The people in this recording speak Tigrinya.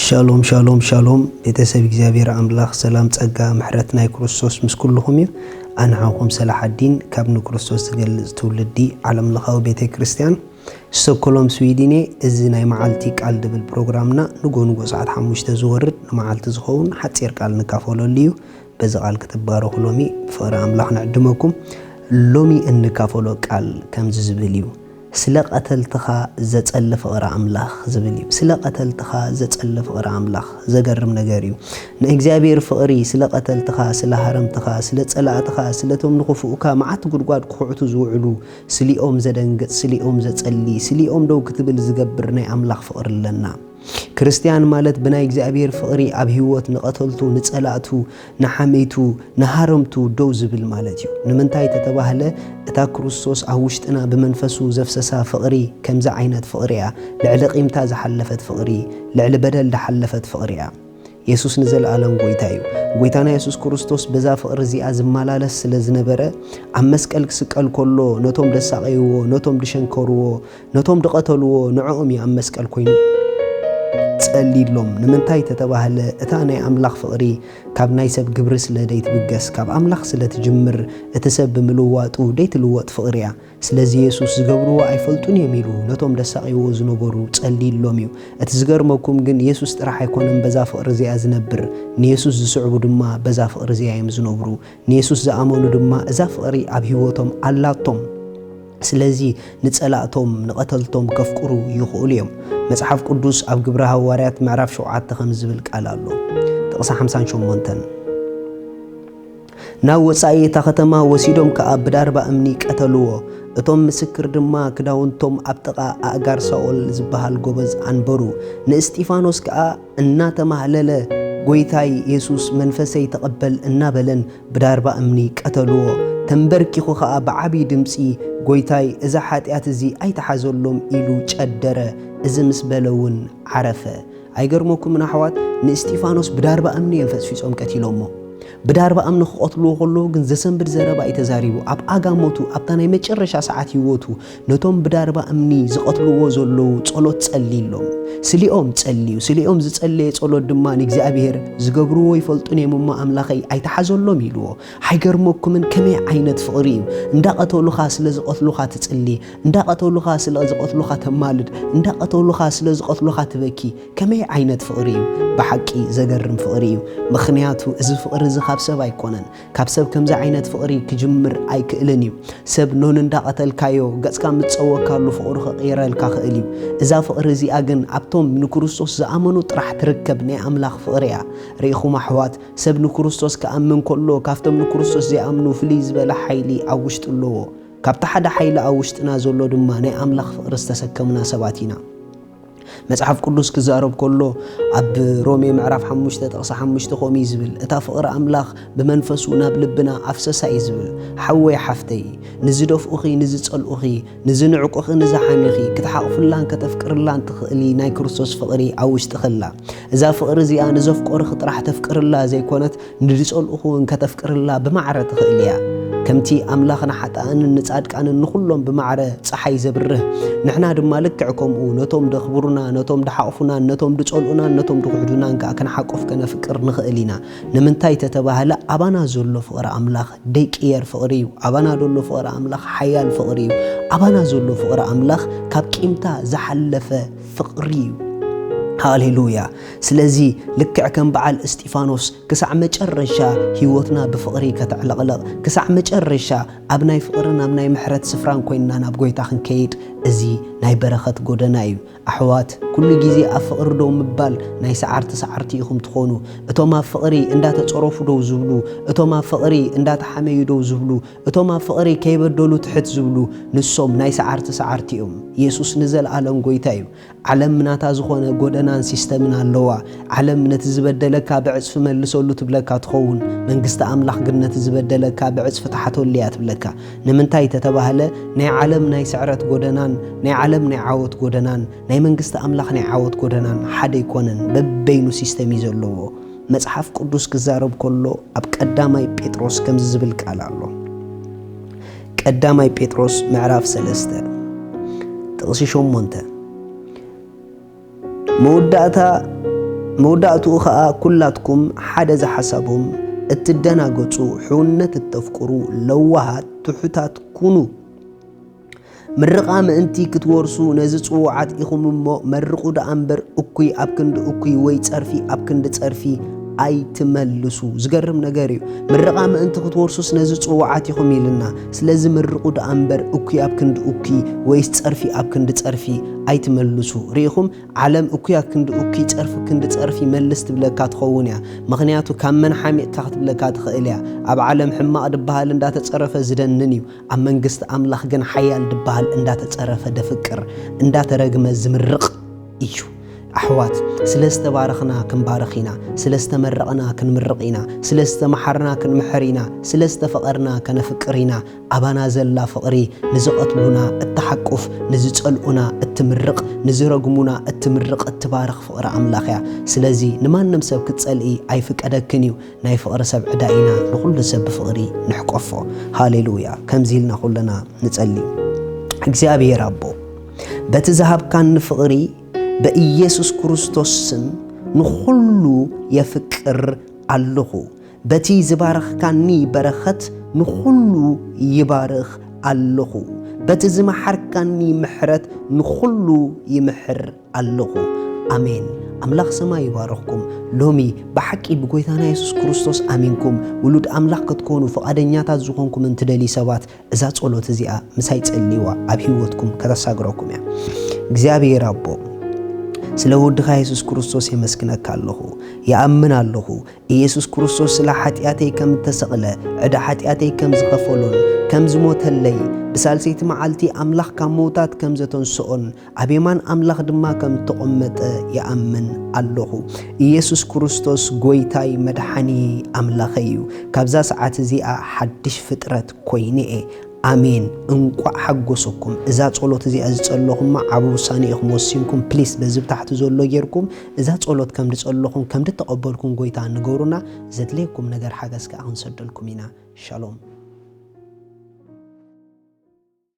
ሻሎም ሻሎም ሻሎም ቤተሰብ እግዚአብሔር አምላክ ሰላም ጸጋ ምሕረት ናይ ክርስቶስ ምስ ኩልኩም እዩ አንዓኩም ሰላሐዲን ካብ ንክርስቶስ ዝገልጽ ትውልዲ ዓለም ለኻዊ ቤተ ክርስቲያን ስቶክሆልም ስዊድን እዚ ናይ መዓልቲ ቃል ድብል ፕሮግራምና ንጎንጎ ሰዓት 5 ዝወርድ ንመዓልቲ ዝኸውን ሓጺር ቃል ንካፈለሉ እዩ በዚ ቃል ክትባረኹ ሎሚ ፍቅሪ አምላክ ንዕድመኩም ሎሚ እንካፈሎ ቃል ከምዚ ዝብል እዩ ስለ ቀተልትኻ ዘጸልፍ ፍቅሪ አምላክ ዝብል እዩ ስለ ቀተልትኻ ዘጸልፍ ፍቅሪ አምላክ ዘገርም ነገር እዩ ንእግዚአብሔር ፍቅሪ ስለ ቀተልትኻ ስለ ሃረምትኻ ስለ ጸላእትኻ ስለቶም ንኽፉኡካ መዓት ጉድጓድ ክኹዕቱ ዝውዕሉ ስሊኦም ዘደንግጽ ስሊኦም ዘጸሊ ስሊኦም ደው ክትብል ዝገብር ናይ አምላክ ፍቅሪ ኣለና ክርስቲያን ማለት ብናይ እግዚአብሔር ፍቅሪ ኣብ ህይወት ንቀተልቱ ንጸላእቱ ንሓሜቱ ንሃረምቱ ደው ዝብል ማለት እዩ ንምንታይ ተተባህለ እታ ክርስቶስ ኣብ ውሽጥና ብመንፈሱ ዘፍሰሳ ፍቅሪ ከምዛ ዓይነት ፍቅሪያ ልዕሊ ቂምታ ዝሓለፈት ፍቅሪ ልዕሊ በደል ዝሓለፈት ፍቅሪያ ኢየሱስ ንዘለዓለም ጎይታ እዩ ጎይታና ኢየሱስ ክርስቶስ በዛ ፍቅሪ እዚኣ ዝመላለስ ስለ ዝነበረ ኣብ መስቀል ክስቀል ከሎ ነቶም ደሳቀይዎ ነቶም ድሸንከርዎ ነቶም ድቀተልዎ ንዕኦም ኣብ መስቀል ኮይኑ ጸሊሎም ንምንታይ ተተባህለ እታ ናይ አምላክ ፍቅሪ ካብ ናይ ሰብ ግብሪ ስለ ደይትብገስ ካብ አምላክ ስለ ትጅምር እቲ ሰብ ብምልዋጡ ደይትልወጥ ፍቅሪያ ስለዚ ኢየሱስ ዝገብርዎ ኣይፈልጡን የሚሉ ነቶም ደሳቂዎ ዝነበሩ ጸሊሎም እዩ እቲ ዝገርመኩም ግን ኢየሱስ ጥራሕ ኣይኮነን በዛ ፍቅሪ እዚኣ ዝነብር ንኢየሱስ ዝስዕቡ ድማ በዛ ፍቅሪ እዚኣ እዮም ዝነብሩ ንኢየሱስ ዝኣመኑ ድማ እዛ ፍቅሪ ኣብ ህይወቶም ኣላቶም ስለዚ ንጸላእቶም ንቀተልቶም ከፍቅሩ ይኽእሉ እዮም መጽሐፍ ቅዱስ ኣብ ግብረ ሐዋርያት ምዕራፍ 7 ከም ዝብል ቃል ኣሎ ጥቕሲ 58 ናብ ወጻኢ እታ ከተማ ወሲዶም ከኣ ብዳርባ እምኒ ቀተልዎ እቶም ምስክር ድማ ክዳውንቶም ኣብ ጥቓ ኣእጋር ሳኦል ዝበሃል ጎበዝ አንበሩ ንእስጢፋኖስ ከኣ እናተማህለለ ጎይታይ ኢየሱስ መንፈሰይ ተቀበል እናበለን ብዳርባ እምኒ ቀተልዎ ተንበርኪኹ ከኣ ብዓቢ ድምፂ ጎይታይ እዛ ሓጢአት እዚ ኣይተሓዘሎም ኢሉ ጨደረ እዚ ምስ በለውን ዓረፈ ኣይገርመኩም ናሕዋት ንእስጢፋኖስ ብዳርባ እምኒ የንፈስፊጾም ቀቲሎሞ ብዳርባ እምኒ ክቆትልዎ ከለዉ ግን ዘሰንብድ ዘረባ ኣይተዛሪቡ ኣብ ኣጋሞቱ ኣብታ ናይ መጨረሻ ሰዓት ህይወቱ ነቶም ብዳርባ እምኒ ዝቀትልዎ ዘለዉ ጸሎት ጸሊሎም ስሊኦም ጸልዩ ስሊኦም ዝጸለየ ጸሎት ድማ ንእግዚአብሔር ዝገብርዎ ይፈልጡን የምማ አምላኸይ ኣይተሓዘሎም ኢልዎ ኣይገርመኩምን ከመይ ዓይነት ፍቅሪ እዩ እንዳቀተሉኻ ስለ ዝቀትሉኻ ትጽሊ እንዳቀተሉኻ ስለ ዝቀትሉኻ ተማልድ እንዳቀተሉኻ ስለ ዝቀትሉኻ ትበኪ ከመይ ዓይነት ፍቅሪ እዩ ብሓቂ ዘገርም ፍቅሪ እዩ ምክንያቱ እዚ ፍቅሪ እዚ ካብ ሰብ ኣይኮነን ካብ ሰብ ከምዛ ዓይነት ፍቅሪ ክጅምር ኣይክእልን እዩ ሰብ ኖን እንዳቀተልካዮ ገጽካ ምትጸወካሉ ፍቅሪ ክቕይረልካ ክእል እዩ እዛ ፍቅሪ እዚኣ ግን ኣብቶም ንክርስቶስ ዝኣመኑ ጥራሕ ትርከብ ናይ አምላክ ፍቅሪያ ርኢኹም ኣሕዋት ሰብ ንክርስቶስ ክኣምን ከሎ ካብቶም ንክርስቶስ ዘይኣምኑ ፍልይ ዝበለ ሓይሊ ኣብ ውሽጡ ኣለዎ ካብቲ ሓደ ሓይሊ ኣብ ውሽጥና ዘሎ ድማ ናይ አምላክ ፍቅሪ ዝተሰከምና ሰባት ኢና መጽሐፍ ቅዱስ ክዛረብ ከሎ ኣብ ሮሜ ምዕራፍ 5 ጥቕሲ 5 ኾሚ ዝብል እታ ፍቅሪ አምላክ ብመንፈሱ ናብ ልብና ኣፍሰሳ ዝብል ሓወይ ሓፍተይ ንዝደፍኡኺ ንዝጸልኡኺ ንዝንዕቁኺ ንዝሓሚኺ ክትሓቕፍላን ከተፍቅርላን ትኽእሊ ናይ ክርስቶስ ፍቅሪ ኣብ ውሽጢ ኽላ እዛ ፍቅሪ እዚኣ ንዘፍቀርኺ ጥራሕ ተፍቅርላ ዘይኮነት ንዝጸልኡኹን ከተፍቅርላ ብማዕረ ትኽእል እያ ከምቲ አምላኽና ሓጣንን ንጻድቃንን ንኹሎም ብማዕረ ፀሓይ ዘብርህ ንሕና ድማ ልክዕ ከምኡ ነቶም ደኽብሩና ነቶም ድሓቕፉና ነቶም ድጸልኡና ነቶም ድኹሕዱና ከንሓቆፍ ከነፍቅር ንኽእል ኢና ንምንታይ ተተባህለ ኣባና ዘሎ ፍቅሪ አምላኽ ደይቅየር ፍቅሪ እዩ ኣባና ዘሎ ፍቅሪ አምላኽ ሓያል ፍቅሪ እዩ ኣባና ዘሎ ፍቅሪ አምላኽ ካብ ቂምታ ዝሓለፈ ፍቅሪ እዩ ሃሌሉያ ስለዚ ልክዕ ከም በዓል እስጢፋኖስ ክሳዕ መጨረሻ ህይወትና ብፍቅሪ ከተዕለቕለቕ ክሳዕ መጨረሻ ኣብ ናይ ፍቅርን ኣብ ናይ ምሕረት ስፍራን ኮይንና ናብ ጎይታ ክንከይድ እዚ ናይ በረኸት ጎደና እዩ ኣሕዋት ኩሉ ግዜ ኣብ ፍቅሪ ደው ምባል ናይ ሰዓርቲ ኢኹም ትኾኑ እቶም ኣብ ፍቅሪ እንዳተጸረፉ ደው ዝብሉ እቶም ኣብ ፍቅሪ እንዳተሓመዩ ደው ዝብሉ እቶም ኣብ ፍቅሪ ከይበደሉ ትሕት ዝብሉ ንሶም ናይ ሰዓርቲ እዮም ኢየሱስ ንዘለዓለም ጎይታ እዩ ዓለም ናታ ዝኾነ ጎደናን ሲስተምን ኣለዋ ዓለም ነቲ ዝበደለካ ብዕጽፊ መልሰሉ ትብለካ ትኸውን መንግስቲ አምላክ ግን ነቲ ዝበደለካ ብዕጽፊ ተሓተሉ እያ ትብለካ ንምንታይ ተተባህለ ናይ ዓለም ናይ ስዕረት ጎደናን ናይ ዓለም ናይ ዓወት ጎደናን ናይ መንግስቲ አምላክ ናይ ዓወት ጎደናን ሓደ ይኮነን በበይኑ ሲስተም እዩ ዘለዎ መጽሐፍ ቅዱስ ክዛረብ ከሎ ኣብ ቀዳማይ ጴጥሮስ ከም ዝብል ቃል ኣሎ ቀዳማይ ጴጥሮስ ምዕራፍ 3 ጥቕሲ 8 መወዳእታ موداتو خا كلاتكم حدا زحسبهم اتدناغصو حونت التفكرو لوهات تحتات كونو مرقا مانتي كتورسو نزي صوعات إخم مرقو دا أمبر أكوي أبكند أكوي وي تصرفي أبكند تصرفي أي تملسو زقرم نقاريو مرقا مانتي كتورسوس نزي صوعات إخم يلنا سلازم مرقو دا أمبر أكوي أبكند أكوي وي تصرفي أبكند تصرفي أي تملسو ريخم عالم أكوي أبكند أكوي تصرفي ملست بلاكات خوونيا مغنياتو كامن حامي كاخت بلاكات خيليا أب عالم حما أدبها لندا تتصرف زدننيو أم منقست أملاخ جن حيال دبها اندا تتصرف دفكر اندا ترقم زمرق ايشو احوات سلست بارخنا كنبارخينا سلست مرقنا كنمرقينا سلست محرنا كنمحرينا سلست فقرنا كنفقرينا ابانا زلا فقري نزقتلونا التحقف نزصلؤنا التمرق نزرقمونا التمرق التبارخ فقر املاخيا سلازي نمانم سب كتصلئي اي فقدكنيو ناي فقر سب عداينا نكل سب فقري نحقفو هاليلويا كمزيلنا كلنا نصلي እግዚአብሔር አቦ በትዛሃብካን ፍቅሪ በኢየሱስ ክርስቶስም ንኹሉ የፍቅር አለሁ በቲ ዝባረኽካኒ በረኸት ንኹሉ ይባርኽ አለሁ በቲ ዝመሐርካኒ ምሕረት ንኹሉ ይምሕር አለሁ አሜን أملاخ سما يبارككم لومي بحكي بقويتنا يسوع كريستوس أمينكم ولود أملاخ كتكونوا فقدنيات زوجكم من تدلي سبات إذا تقولوا تزيا مسايت الليوا أبيوتكم كذا ساقركم يا እግዚአብሔር አቦ ስለወድ ኢየሱስ ክርስቶስ የመስክነክ አለሁ ያአምን አለሁ ኢየሱስ ክርስቶስ ስለ ኃጢአቴ ከም ተሰቅለ ዕዳ ኃጢአቴ ከም ዝኸፈሎን ከም ዝሞተለይ بسالسيت معالتي أملاخ كموتات كم زتون سؤون أبيمان أملاخ دما كم تقمت يأمن الله يسوع كريستوس قويتاي مدحني أملاخيو كابزا ساعات زيا حدش فترة كويني آمين انقوا حقوسكم إذا تصلوت زي أزتصلوهم مع عبو سانيكم وسينكم بليس بزب تحت زولو يركم إذا تصلوت كم تتصلوهم كم تتقبلكم قويتا نقورونا زد ليكم نقر حقسك أنصدلكم هنا شالوم